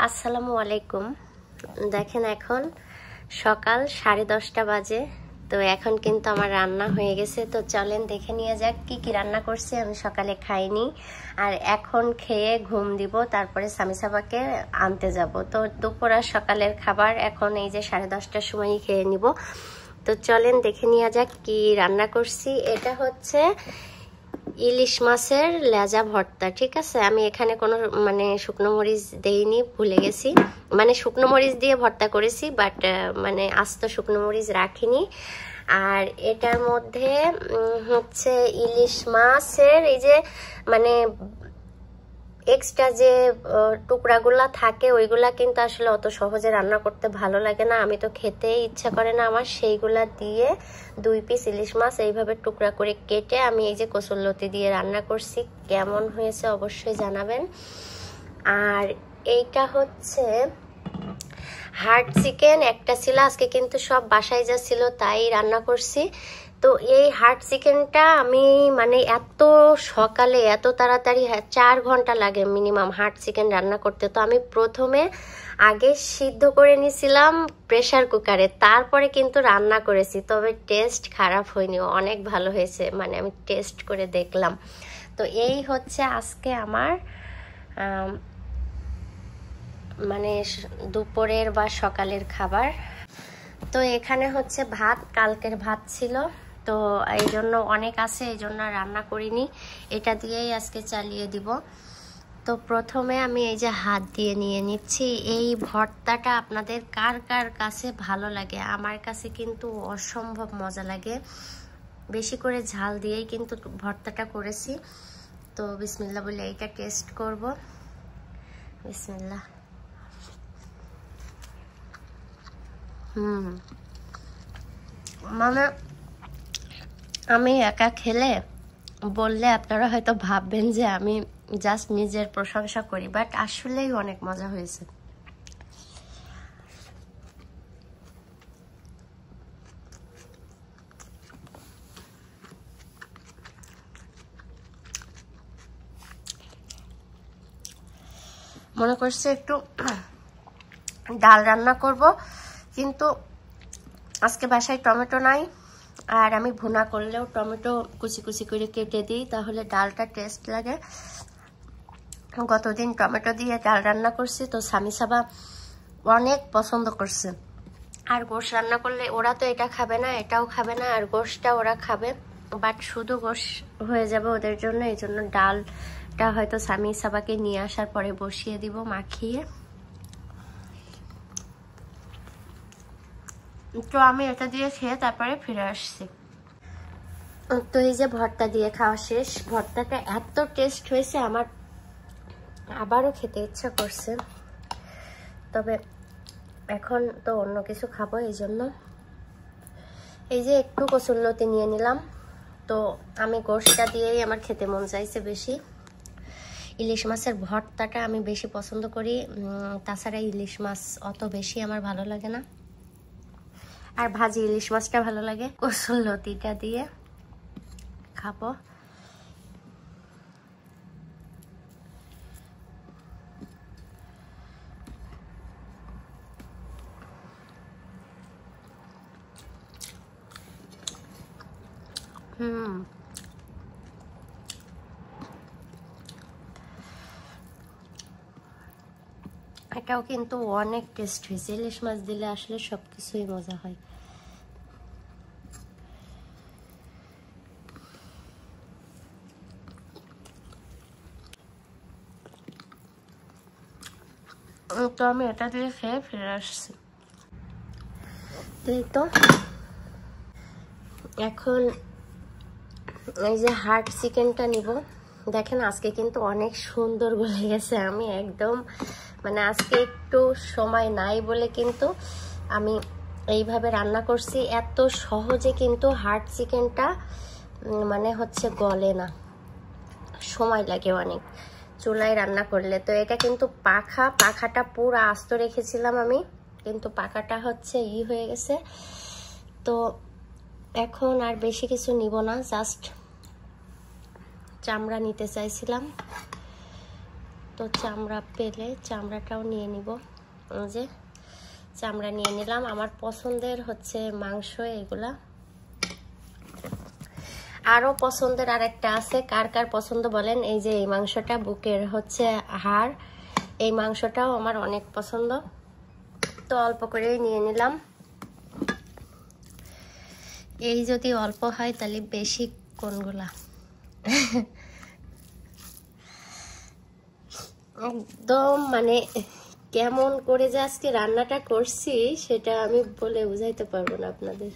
আসসালামু আলাইকুম। দেখেন এখন সকাল 10:30 বাজে। তো এখন কিন্তু আমার রান্না হয়ে গেছে। তো চলেন দেখে নিয়ে যাক কি কি রান্না করছি। আমি সকালে খাইনি, আর এখন খেয়ে ঘুম দিব, তারপরে সামিসাবাকে আনতে যাব। তো দুপুর আর সকালের খাবার এখন এই যে 10:30টার সময়ই খেয়ে নিব। তো চলেন দেখে নিয়ে যাক কি রান্না করছি। এটা হচ্ছে ইলিশ মাছের লেজা ভর্তা, ঠিক আছে। আমি এখানে কোনো শুকনো মরিচ দেইনি, ভুলে গেছি। শুকনো মরিচ দিয়ে ভর্তা করেছি, বাট আস্ত শুকনো মরিচ রাখিনি। আর এটার মধ্যে হচ্ছে ইলিশ মাছের এই যে এক্সট্রা যে টুকরাগুলা থাকে ওইগুলা কিন্তু আসলে অত সহজে রান্না করতে ভালো লাগে না, আমি তো খেতেই ইচ্ছা করে না আমার। সেইগুলা দিয়ে 2 পিস ইলিশ মাছ এইভাবে টুকরা করে কেটে আমি এই যে কসুরলতি দিয়ে রান্না করছি। কেমন হয়েছে অবশ্যই জানাবেন। আর এইটা হচ্ছে হার্ড চিকেন একটা ছিল, আজকে কিন্তু সব বাসায় যা ছিল তাই রান্না করছি। তো এই হার্ড চিকেনটা আমি এত সকালে এত তাড়াতাড়ি 4 ঘন্টা লাগে মিনিমাম হার্ড চিকেন রান্না করতে। তো আমি প্রথমে আগে সিদ্ধ করে নিয়েছিলাম প্রেসার কুকারে, তারপরে কিন্তু রান্না করেছি। তবে টেস্ট খারাপ হয়নি, অনেক ভালো হয়েছে। আমি টেস্ট করে দেখলাম। তো এই হচ্ছে আজকে আমার দুপুরের বা সকালের খাবার। তো এখানে হচ্ছে ভাত, কালকের ভাত ছিল, তো এই জন্য অনেক আছে, এই জন্য রান্না করিনি। এটা দিয়েই আজকে চালিয়ে দিব। তো প্রথমে আমি এই যে হাত দিয়ে নিয়ে নিচ্ছি। এই ভর্তাটা আপনাদের কার কার কাছে ভালো লাগে? আমার কাছে কিন্তু অসম্ভব মজা লাগে। বেশি করে ঝাল দিয়েই কিন্তু ভর্তাটা করেছি। তো বিসমিল্লাহ বলে এইটা টেস্ট করব। বিসমিল্লাহ। আমি একা খেলে বললে আপনারা হয়তো ভাববেন যে আমি জাস্ট নিজের প্রশংসা করি, বাট আসলেই অনেক মজা হয়েছে। মনে করছি একটু ডাল রান্না করব, কিন্তু আজকে বাসায় টমেটো নাই। আর আমি ভুনা করলেও টমেটো কুচি কুচি করে কেটে দিই, তাহলে ডালটা টেস্ট লাগে। গতদিন টমেটো দিয়ে ডাল রান্না করছি, তো সামিসাবা অনেক পছন্দ করছে। আর গোশ রান্না করলে ওরা তো এটা খাবে না, এটাও খাবে না, আর গোশটা ওরা খাবে, বাট শুধু গোশ হয়ে যাবে ওদের জন্য। এই জন্য ডালটা হয়তো সামিসাবাকে নিয়ে আসার পরে বসিয়ে দিব মাখিয়ে। তো আমি এটা দিয়ে খেয়ে তারপরে ফিরে আসছি। তো এই যে ভর্তা দিয়ে খাওয়া শেষ। ভর্তাটা এত টেস্ট হয়েছে, আমার আবারও খেতে ইচ্ছা করছে। তবে এখন তো অন্য কিছু খাবো, এই জন্য এই যে একটু কসুরলতি নিয়ে নিলাম। তো আমি গোশটা দিয়েই আমার খেতে মন চাইছে বেশি। ইলিশ মাছের ভর্তাটা আমি বেশি পছন্দ করি, তাছাড়া ইলিশ মাছ অত বেশি আমার ভালো লাগে না। আর ভাজি ইলিশ মাছটা ভালো লাগে। কসুরলতিটা দিয়ে খাবো। এটাও কিন্তু অনেক টেস্ট হয়েছে। ইলিশ মাছ দিলে আসলে সবকিছুই মজা হয়। তো আমি এটা দিয়ে খেয়ে ফিরে আসছি। তো এখন এই যে হার্ড চিকেনটা নিব। দেখেন আজকে কিন্তু অনেক সুন্দর গলে গেছে। আমি একদম আজকে একটু সময় নাই বলে কিন্তু আমি এইভাবে রান্না করছি। এত সহজে কিন্তু হার্ড চিকেনটা হচ্ছে গলে না, সময় লাগে অনেক চুলায় রান্না করলে। তো এটা কিন্তু পাখাটা পুরো আস্ত রেখেছিলাম আমি, কিন্তু পাখাটা হচ্ছে হয়ে গেছে। তো এখন আর বেশি কিছু নিব না, জাস্ট চামড়া নিতে চাইছিলাম। তো চামড়া পেলে চামড়াটাও নিয়ে নিব। যে চামড়া নিয়ে নিলাম। আমার পছন্দের হচ্ছে মাংস এগুলা। আরও পছন্দের আরেকটা আছে, কার কার পছন্দ বলেন। এই যে এই মাংসটা বুকের হচ্ছে হাড়, এই মাংসটাও আমার অনেক পছন্দ। তো অল্প করেই নিয়ে নিলাম। এই যদি অল্প হয় তাহলে বেশি কোনগুলা একদম মানে কেমন করে যে আজকে রান্নাটা করছি সেটা আমি বলে বুঝাইতে পারবো না আপনাদের।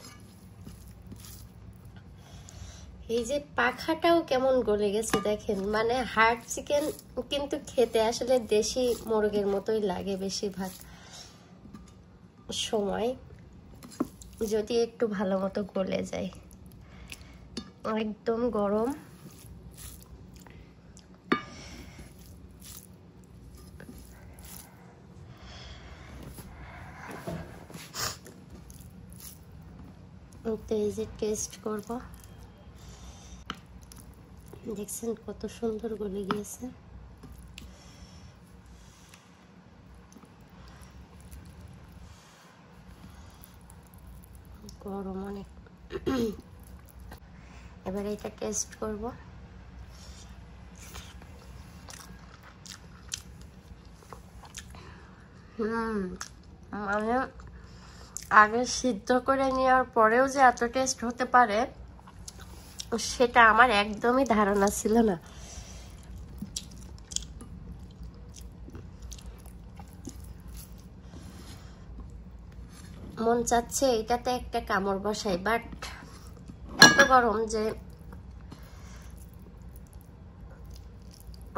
এই যে পাখাটাও কেমন গলে গেছে দেখেন। মানে হার্ড চিকেন কিন্তু খেতে আসলে দেশি মুরগির মতোই লাগে বেশিরভাগ সময়, যদি একটু ভালো মতো গলে যায়। একদম গরম। এই যে টেস্ট করব, দেখছেন কত সুন্দর গলে গিয়েছে। গরম অনেক। এবার এটা টেস্ট করব। মানে আগে সিদ্ধ করে নেওয়ার পরেও যে এত টেস্ট হতে পারে সেটা আমার একদমই ধারণা ছিল না। মন চাচ্ছে এটাতে একটা কামড় বসাই, বাট এত গরম যে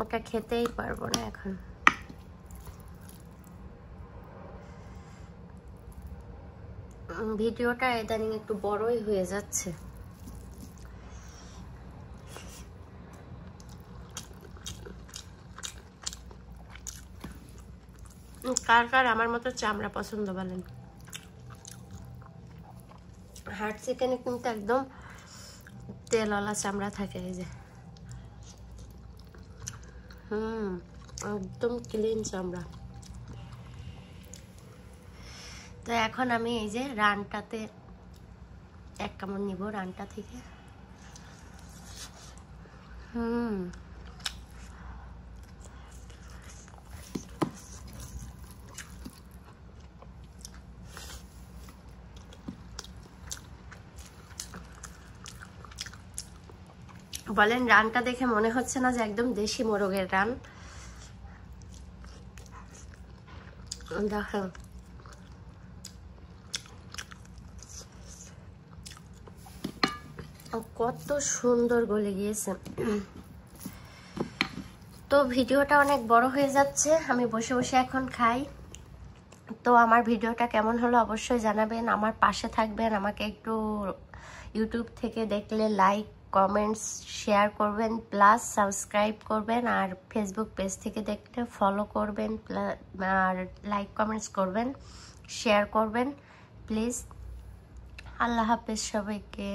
ওটা খেতেই পারবো না এখন। ভিডিওটা ইদানিং একটু বড়ই হয়ে যাচ্ছে। কার কার আমার মতো চামড়া পছন্দ বলেন। হার্ড চিকেনে কিন্তু একদম তেলওয়ালা চামড়া থাকে। এই যে একদম ক্লিন চামড়া। তো এখন আমি এই যে রানটাতে এক কামড় নিব, রানটা থেকে। বলেন রানটা দেখে মনে হচ্ছে না যে একদম দেশি মোরগের রান? দেখেন কত সুন্দর গলে গিয়েছে। তো ভিডিওটা অনেক বড় হয়ে যাচ্ছে, আমি বসে বসে এখন খাই। তো আমার ভিডিওটা কেমন হলো অবশ্যই জানাবেন, আমার পাশে থাকবেন। আমাকে একটু ইউটিউব থেকে দেখলে লাইক কমেন্টস শেয়ার করবেন, প্লাস সাবস্ক্রাইব করবেন। আর ফেসবুক পেজ থেকে দেখলে ফলো করবেন, আর লাইক কমেন্টস করবেন, শেয়ার করবেন প্লিজ। আল্লাহ হাফেজ সবাইকে।